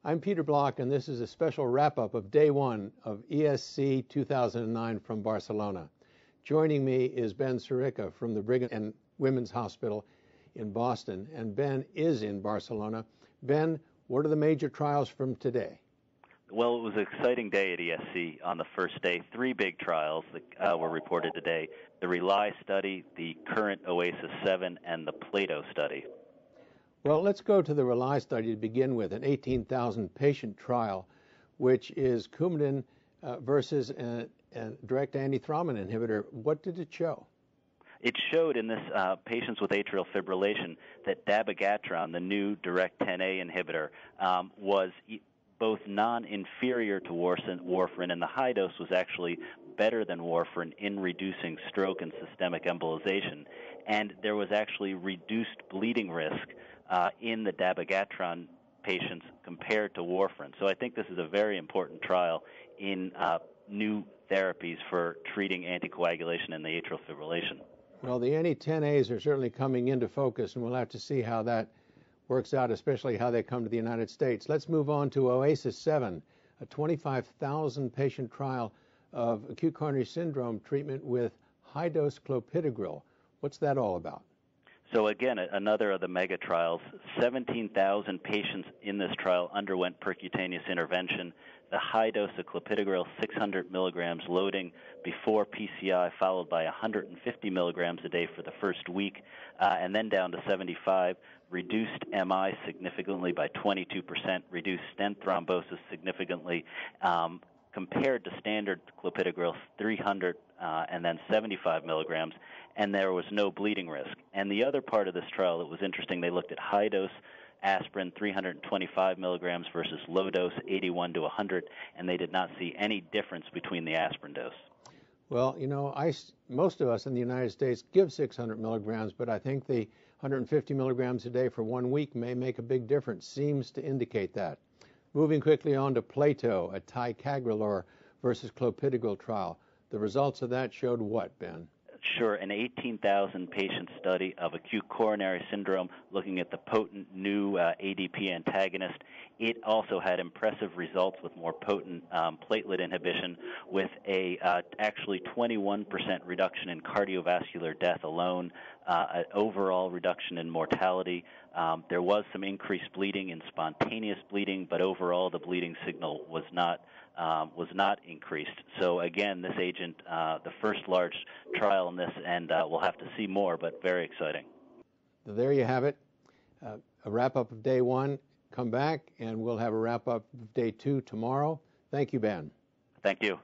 I'm Peter Block, and this is a special wrap-up of Day 1 of ESC 2009 from Barcelona. Joining me is Ben Sirica from the Brigham and Women's Hospital in Boston, and Ben is in Barcelona. Ben, what are the major trials from today? Well, it was an exciting day at ESC on the first day. 3 big trials that were reported today: the RELY study, the current OASIS 7, and the Plato study. Well, let's go to the RELY study to begin with, an 18,000 patient trial, which is Coumadin versus a direct antithrombin inhibitor. What did it show? It showed in this patients with atrial fibrillation that dabigatran, the new direct 10A inhibitor, was both non-inferior to warfarin, and the high dose was actually better than warfarin in reducing stroke and systemic embolization. And there was actually reduced bleeding risk in the dabigatran patients compared to warfarin. So I think this is a very important trial in new therapies for treating anticoagulation in the atrial fibrillation. Well, the anti-10As are certainly coming into focus, and we'll have to see how that works out, especially how they come to the United States. Let's move on to OASIS 7, a 25,000 patient trial of acute coronary syndrome treatment with high-dose clopidogrel. What's that all about? So again, another of the mega trials. 17,000 patients in this trial underwent percutaneous intervention. The high dose of clopidogrel, 600 milligrams loading before PCI, followed by 150 milligrams a day for the first week, and then down to 75. Reduced MI significantly by 22%, reduced stent thrombosis significantly, compared to standard clopidogrel, 300 and then 75 milligrams, and there was no bleeding risk. And the other part of this trial that was interesting, they looked at high-dose aspirin, 325 milligrams versus low-dose, 81 to 100, and they did not see any difference between the aspirin dose. Well, you know, most of us in the United States give 600 milligrams, but I think the 150 milligrams a day for 1 week may make a big difference, seems to indicate that. Moving quickly on to Plato, a ticagrelor versus clopidogrel trial. The results of that showed what, Ben? Sure, an 18,000 patient study of acute coronary syndrome looking at the potent new ADP antagonist. It also had impressive results with more potent platelet inhibition, with a actually 21% reduction in cardiovascular death alone, an overall reduction in mortality. There was some increased bleeding in spontaneous bleeding, but overall the bleeding signal was not increased. So again, this agent, the first large trial in this, and we'll have to see more, but very exciting. There you have it, a wrap-up of Day 1. Come back, and we'll have a wrap-up of Day 2 tomorrow. Thank you, Ben. Thank you.